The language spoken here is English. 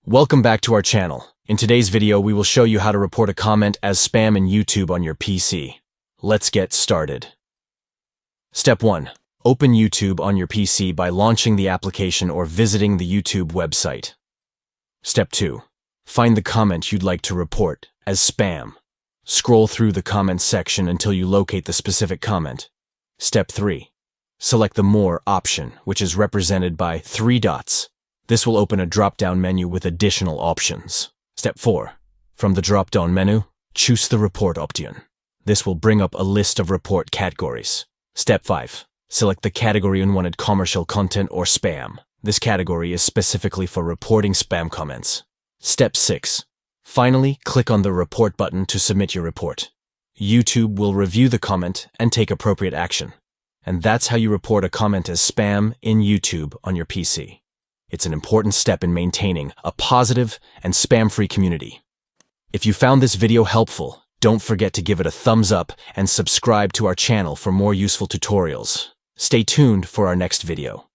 Welcome back to our channel. In today's video, we will show you how to report a comment as spam in YouTube on your PC. Let's get started. Step 1. Open YouTube on your PC by launching the application or visiting the YouTube website. Step 2. Find the comment you'd like to report as spam. Scroll through the comments section until you locate the specific comment. Step 3. Select the More option, which is represented by 3 dots. This will open a drop-down menu with additional options. Step 4. From the drop-down menu, choose the Report option. This will bring up a list of report categories. Step 5. Select the category Unwanted commercial content or spam. This category is specifically for reporting spam comments. Step 6. Finally, click on the Report button to submit your report. YouTube will review the comment and take appropriate action. And that's how you report a comment as spam in YouTube on your PC. It's an important step in maintaining a positive and spam-free community. If you found this video helpful, don't forget to give it a thumbs up and subscribe to our channel for more useful tutorials. Stay tuned for our next video.